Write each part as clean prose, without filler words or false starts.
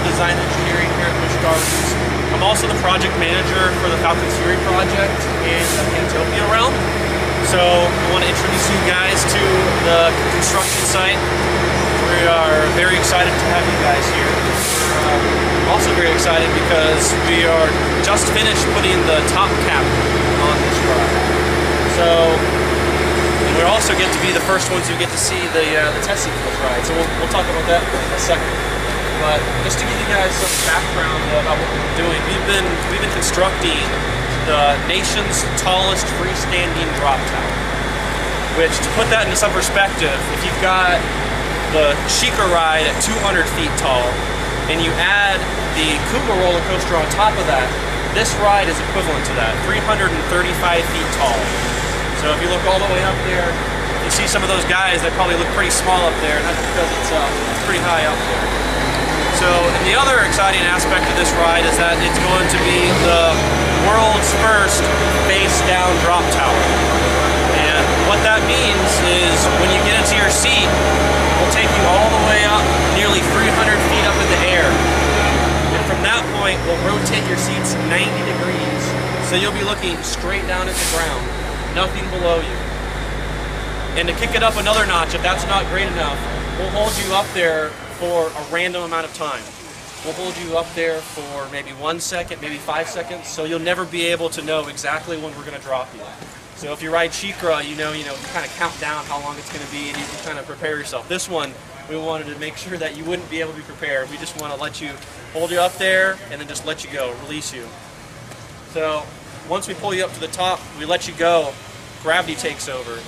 design engineering here at Busch Gardens. I'm also the project manager for the Falcon project in the Utopia realm. So I want to introduce you guys to the construction site. We are very excited to have you guys here. I'm also very excited because we are just finished putting the top cap on this ride. So we also get to be the first ones who get to see the test seat for this ride. So we'll talk about that in a second. But just to give you guys some background about what we're doing, we've been constructing the nation's tallest freestanding drop tower. Which, to put that into some perspective, if you've got the Sheikah ride at 200 feet tall, and you add the Kuba roller coaster on top of that, this ride is equivalent to that, 335 feet tall. So if you look all the way up there, you see some of those guys that probably look pretty small up there, and that's because it's pretty high up there. So, and the other exciting aspect of this ride is that it's going to be the world's first face-down drop tower. And what that means is when you get into your seat, we'll take you all the way up, nearly 300 feet up in the air. And from that point, we'll rotate your seats 90 degrees, so you'll be looking straight down at the ground, nothing below you. And to kick it up another notch, if that's not great enough, we'll hold you up there for a random amount of time. We'll hold you up there for maybe 1 second, maybe 5 seconds, so you'll never be able to know exactly when we're going to drop you. So if you ride Sheikah, you kind of count down how long it's going to be, and you can kind of prepare yourself. This one, we wanted to make sure that you wouldn't be able to be prepared. We just want to let you, hold you up there, and then just let you go, release you. So once we pull you up to the top, we let you go, gravity takes over.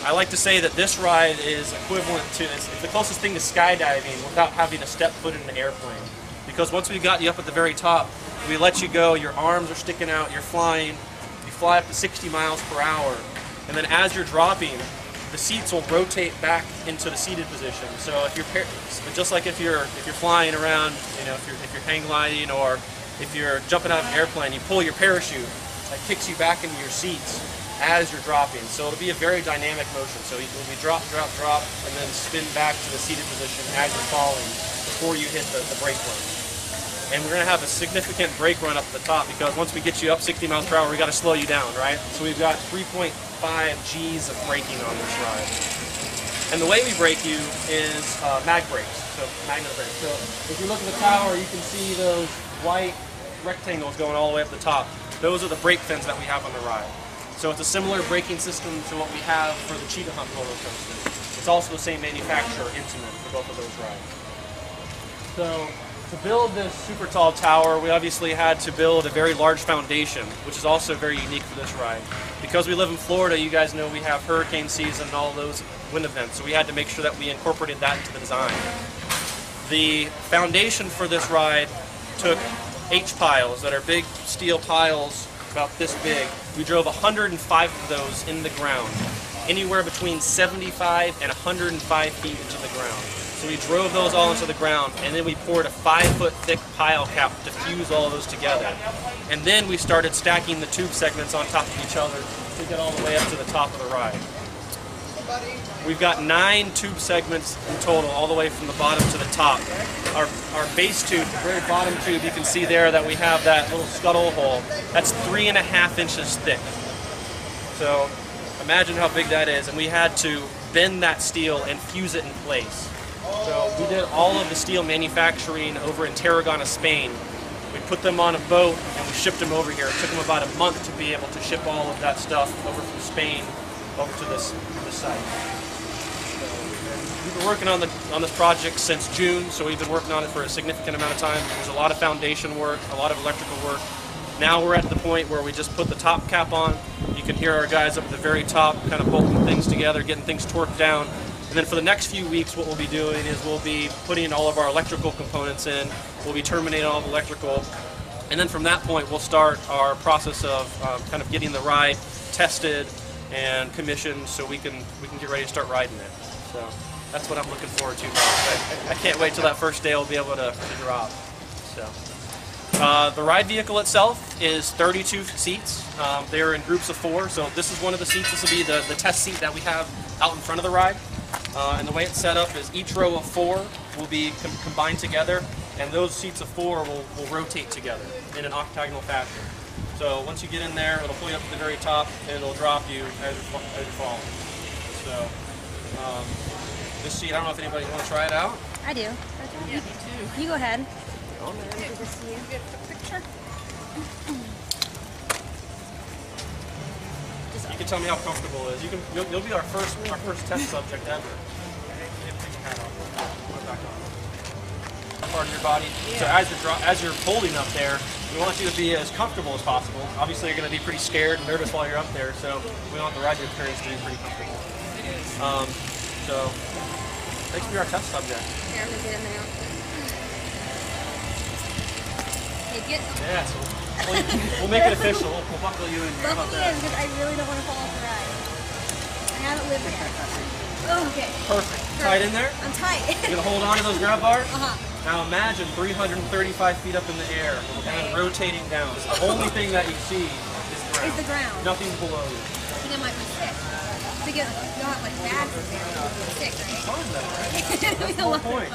I like to say that this ride is equivalent to, it's the closest thing to skydiving without having to step foot in an airplane. Because once we got you up at the very top, we let you go, your arms are sticking out, you're flying, you fly up to 60 miles per hour, and then as you're dropping, the seats will rotate back into the seated position. So if you're, just like if you're flying around, if you're hang gliding or if you're jumping out of an airplane, you pull your parachute, that kicks you back into your seats as you're dropping. So it'll be a very dynamic motion. So it'll be drop, drop, drop, and then spin back to the seated position as you're falling before you hit the brake run. And we're going to have a significant brake run up at the top because once we get you up 60 miles per hour, we got to slow you down, right? So we've got 3.5 G's of braking on this ride. And the way we brake you is mag brakes, so magnet brakes. So if you look at the tower, you can see those white rectangles going all the way up the top. Those are the brake fins that we have on the ride. So it's a similar braking system to what we have for the Cheetah Hunt roller coaster. It's also the same manufacturer, Intamin, for both of those rides. So to build this super tall tower, we obviously had to build a very large foundation, which is also very unique for this ride. Because we live in Florida, you guys know we have hurricane season and all those wind events, so we had to make sure that we incorporated that into the design. The foundation for this ride took H-piles that are big steel piles about this big. We drove 105 of those in the ground, anywhere between 75 and 105 feet into the ground. So we drove those all into the ground, and then we poured a 5-foot thick pile cap to fuse all of those together. And then we started stacking the tube segments on top of each other to get all the way up to the top of the ride. We've got 9 tube segments in total, all the way from the bottom to the top. Our base tube, the very bottom tube, you can see there that we have that little scuttle hole. That's 3.5 inches thick. So imagine how big that is. And we had to bend that steel and fuse it in place. So we did all of the steel manufacturing over in Tarragona, Spain. We put them on a boat and we shipped them over here. It took them about a month to be able to ship all of that stuff over from Spain over to this site. So we've been working on this project since June, so we've been working on it for a significant amount of time. There's a lot of foundation work, a lot of electrical work. Now we're at the point where we just put the top cap on. You can hear our guys up at the very top kind of bolting things together, getting things torqued down. And then for the next few weeks, what we'll be doing is we'll be putting all of our electrical components in. We'll be terminating all the electrical. And then from that point, we'll start our process of kind of getting the ride tested and commissioned so we can get ready to start riding it. So that's what I'm looking forward to. I can't wait till that first day we'll be able to drop. So the ride vehicle itself is 32 seats. They're in groups of 4. So this is one of the seats. This will be the test seat that we have out in front of the ride. And the way it's set up is each row of 4 will be combined together and those seats of 4 will rotate together in an octagonal fashion. So once you get in there, it'll pull you up to the very top, and it'll drop you as you're falling. So this seat, I don't know if anybody want to try it out. I do. Yeah, me too. You go ahead. Oh, man. Get a picture. You can tell me how comfortable it is. You'll be our first test subject ever. Take your hat off. Put it back on. Part of your body. Yeah. So as you're holding up there, we want you to be as comfortable as possible. Obviously, you're going to be pretty scared and nervous while you're up there, so we want the ride experience to be pretty comfortable. So thanks for being our test subject. Here, I'm gonna get in there. Hey, get. Yeah. So we'll make it official. We'll buckle you in. Buckle me in because I really don't want to fall off the ride. I haven't lived yet. Oh, okay. Perfect. Tight in there? I'm tight. You're going to hold on to those grab bars? Uh-huh. Now imagine 335 feet up in the air and then rotating down. The only thing that you see is the ground. Nothing's below you. I think I might be sick. To get not like bad for me, I'll be sick, right? Fun though, right? It'll be a lot of fun.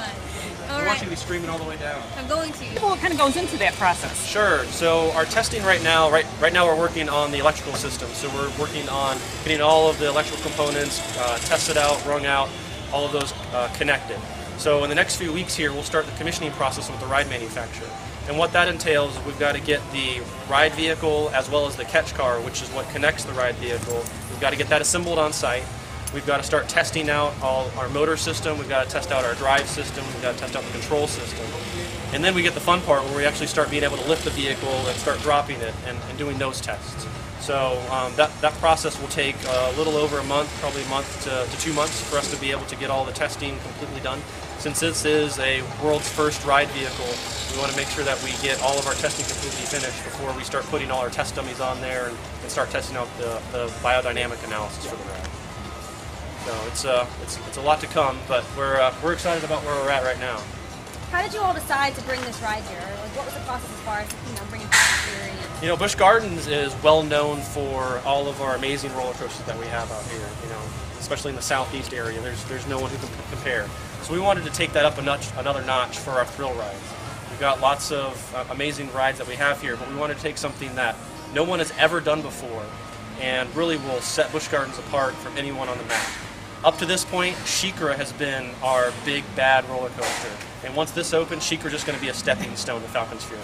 All I right. want you to be screaming all the way down. I'm going to. What kind of goes into that process? Sure. So our testing right now we're working on the electrical system. So we're working on getting all of the electrical components tested out, rung out, all of those connected. So in the next few weeks here, we'll start the commissioning process with the ride manufacturer. And what that entails is we've got to get the ride vehicle as well as the catch car, which is what connects the ride vehicle. We've got to get that assembled on site. We've got to start testing out all our motor system. We've got to test out our drive system. We've got to test out the control system. And then we get the fun part where we actually start being able to lift the vehicle and start dropping it and doing those tests. So that process will take a little over a month, probably a month to 2 months for us to be able to get all the testing completely done. Since this is a world's first ride vehicle, we want to make sure that we get all of our testing completely finished before we start putting all our test dummies on there and start testing out the biodynamic analysis for the ride. So it's a lot to come, but we're excited about where we're at right now. How did you all decide to bring this ride here? Like, what was the process as far as bringing Falcon Fury? You know, Busch Gardens is well known for all of our amazing roller coasters that we have out here. You know, especially in the southeast area, there's no one who can compare. So we wanted to take that up another notch for our thrill rides. We've got lots of amazing rides that we have here, but we wanted to take something that no one has ever done before and really will set Busch Gardens apart from anyone on the map. Up to this point, SheiKra has been our big bad roller coaster, and once this opens, SheiKra is just going to be a stepping stone to Falcon's Fury.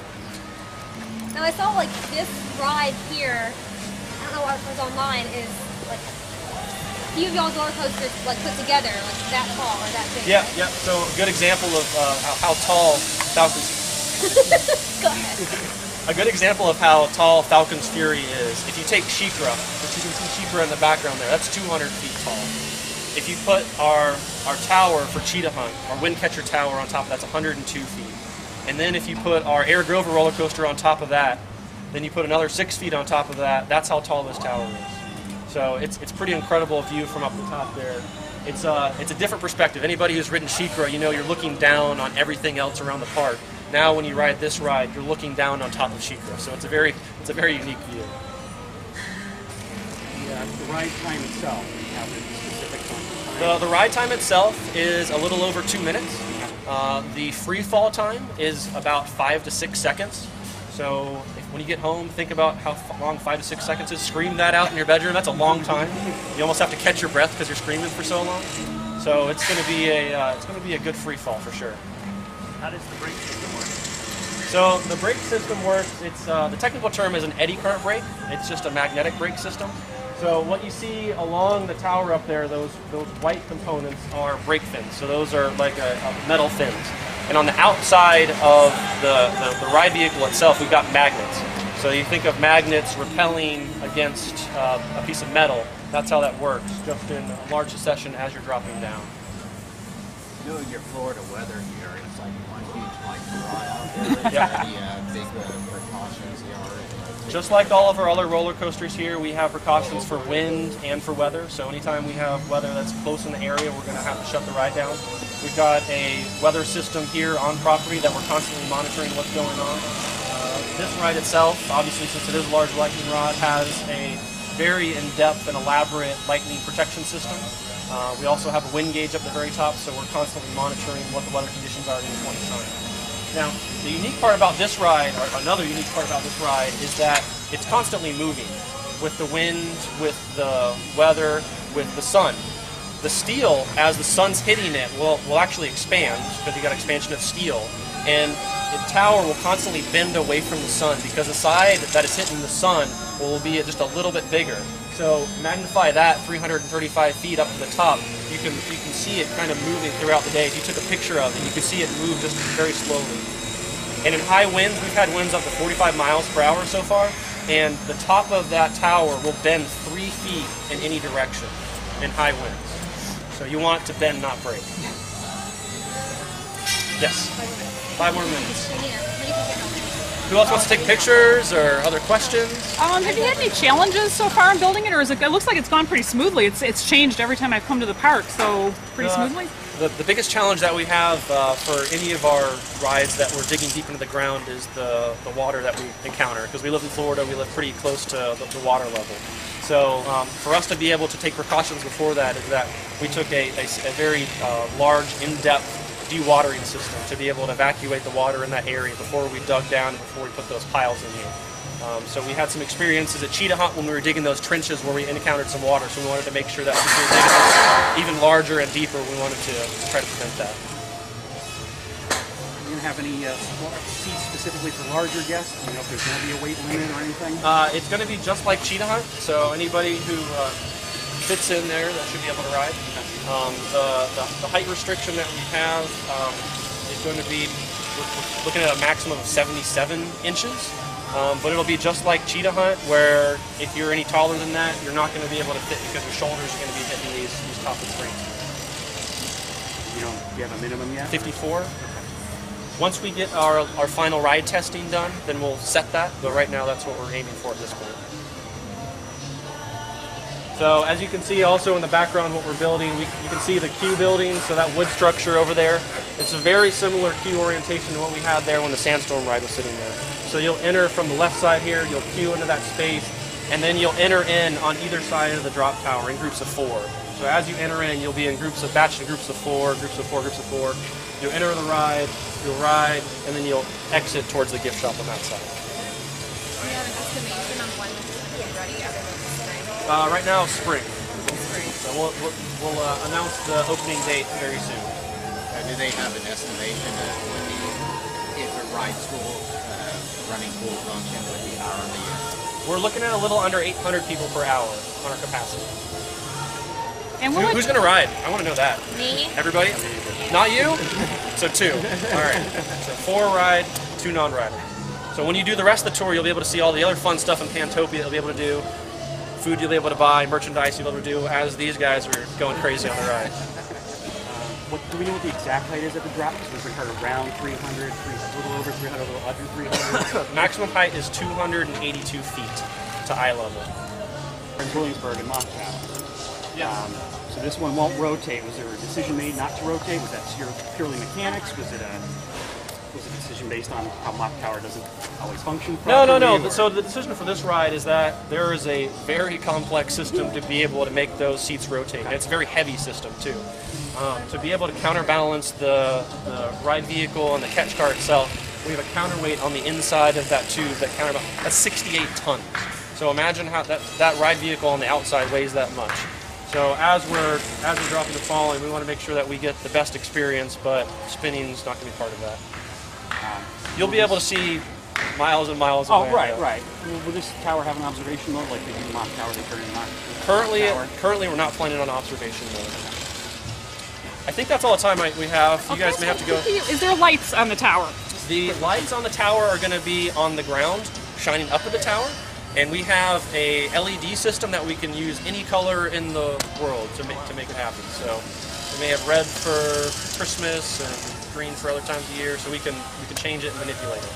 Now I saw like this ride here. I don't know what it was online. Is like a few of y'all's roller coasters like put together, like that tall or that big. Yeah, yeah. So a good example of how tall Falcon's. Go ahead. A good example of how tall Falcon's Fury is. If you take SheiKra, which you can see SheiKra in the background there, that's 200 feet tall. If you put our tower for Cheetah Hunt, our Wind Catcher tower on top of that's 102 feet. And then if you put our Air Grover roller coaster on top of that, then you put another 6 feet on top of that, that's how tall this tower is. So it's pretty incredible view from up the top there. It's a different perspective. Anybody who's ridden SheiKra, you know you're looking down on everything else around the park. Now when you ride this ride, you're looking down on top of SheiKra. So it's a very unique view. Yeah, the ride time itself, you have a specific time. The ride time itself is a little over 2 minutes. The free fall time is about 5 to 6 seconds. So when you get home, think about how long 5 to 6 seconds is. Scream that out in your bedroom. That's a long time. You almost have to catch your breath because you're screaming for so long. So it's going to be a good free fall for sure. How does the brake system work? So the brake system works. It's the technical term is an eddy current brake. It's just a magnetic brake system. So what you see along the tower up there, those white components are brake fins. So those are like a metal fins. And on the outside of the ride vehicle itself, we've got magnets. So you think of magnets repelling against a piece of metal. That's how that works, just in a large succession as you're dropping down. You know, your Florida weather here, it's like one huge like rod out there. Yeah. Any big precautions you are? Just like all of our other roller coasters here, we have precautions for wind and for weather. So anytime we have weather that's close in the area, we're going to have to shut the ride down. We've got a weather system here on property that we're constantly monitoring what's going on. This ride itself, obviously since it is a large lightning rod, has a very in-depth and elaborate lightning protection system. We also have a wind gauge up the very top, so we're constantly monitoring what the weather conditions are at any point in time. Now, the unique part about this ride, or another unique part about this ride, is that it's constantly moving with the wind, with the weather, with the sun. The steel, as the sun's hitting it, will actually expand because you got expansion of steel, and the tower will constantly bend away from the sun because the side that is hitting the sun will be just a little bit bigger. So magnify that 335 feet up to the top. You can see it kind of moving throughout the day. If you took a picture of it, you can see it move just very slowly. And in high winds, we've had winds up to 45 miles per hour so far, and the top of that tower will bend 3 feet in any direction in high winds. So you want to bend, not break. Yes. 5 more minutes. Who else wants to take pictures or other questions? Have you had any challenges so far in building it, or is it looks like it's gone pretty smoothly? It's changed every time I've come to the park, so pretty smoothly? The biggest challenge that we have for any of our rides that we're digging deep into the ground is the water that we encounter. Because we live in Florida, we live pretty close to the water level. So for us to be able to take precautions before that is that we took a very large, in-depth dewatering system to be able to evacuate the water in that area before we dug down and before we put those piles in here. So we had some experiences at Cheetah Hunt when we were digging those trenches where we encountered some water, so we wanted to make sure that if we were digging even larger and deeper, we wanted to try to prevent that. Do you have any seats specifically for larger guests? Do you know if there's going to be a weight limit or anything? It's going to be just like Cheetah Hunt, so anybody who fits in there that should be able to ride. The height restriction that we have is going to be, we're looking at a maximum of 77 inches, but it'll be just like Cheetah Hunt, where if you're any taller than that, you're not going to be able to fit because your shoulders are going to be hitting these top of springs. Do you have a minimum yet? 54. Once we get our final ride testing done, then we'll set that, but right now that's what we're aiming for at this point. So as you can see also in the background what we're building, you can see the queue building, so that wood structure over there. It's a very similar queue orientation to what we had there when the Sandstorm ride was sitting there. So you'll enter from the left side here, you'll queue into that space, and then you'll enter in on either side of the drop tower in groups of 4. So as you enter in, you'll be in batched in groups of 4, groups of 4, groups of 4. You'll enter the ride, you'll ride, and then you'll exit towards the gift shop on that side. Do you have an estimation on when this is going to be ready other than spring? Right now, spring. So we'll announce the opening date very soon. Do they have an estimation of if a ride school running pool function would be hourly? We're looking at a little under 800 people per hour on our capacity. And Who's going to ride? I want to know that. Me? Everybody? Not you? So 2. All right. So 4 ride, 2 non-riders. So when you do the rest of the tour, you'll be able to see all the other fun stuff in Pantopia you'll be able to do. Food you'll be able to buy, merchandise you'll be able to do as these guys are going crazy on the ride. Do we know what the exact height is at the drop? Because we've heard around 300, a little over 300, a little under 300. Maximum height is 282 feet to eye level. In Williamsburg and Mock Tower. Yes. So this one won't rotate. Was there a decision made not to rotate? Was that purely mechanics? Was it a decision based on how Mock Tower doesn't always function properly? No. So the decision for this ride is that there is a very complex system to be able to make those seats rotate. And it's a very heavy system too. To be able to counterbalance the ride vehicle and the catch car itself, we have a counterweight on the inside of that tube that that's 68 tons. So imagine how that ride vehicle on the outside weighs that much. So as we're dropping and falling, we want to make sure that we get the best experience, but spinning's not going to be part of that. You'll be able to see miles and miles away. Oh, right. Will this tower have an observation mode like they do in Mock Tower? They turn in Mock Tower? Currently, we're not planning on observation mode. I think that's all the time we have. You guys may have to go. Is there lights on the tower? The lights on the tower are going to be on the ground, shining up at the tower. And we have a LED system that we can use any color in the world to make it happen. So we may have red for Christmas and green for other times of year, so we can change it and manipulate it.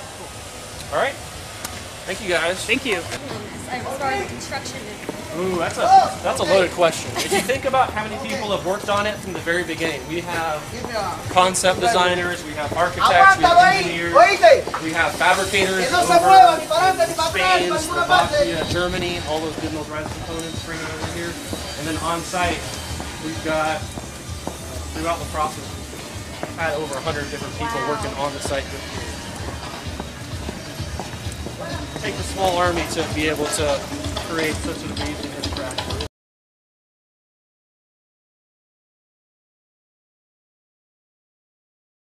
All right. Thank you guys. Thank you. As far as construction is. Ooh, that's a loaded question. If you think about how many people have worked on it from the very beginning, we have concept designers, we have architects, we have engineers, we have fabricators over Spain, Slovakia, Germany, all those getting those rise components, bringing over here, and then on site we've got throughout the process had over 100 different people working on the site. It takes a small army to be able to create such an amazing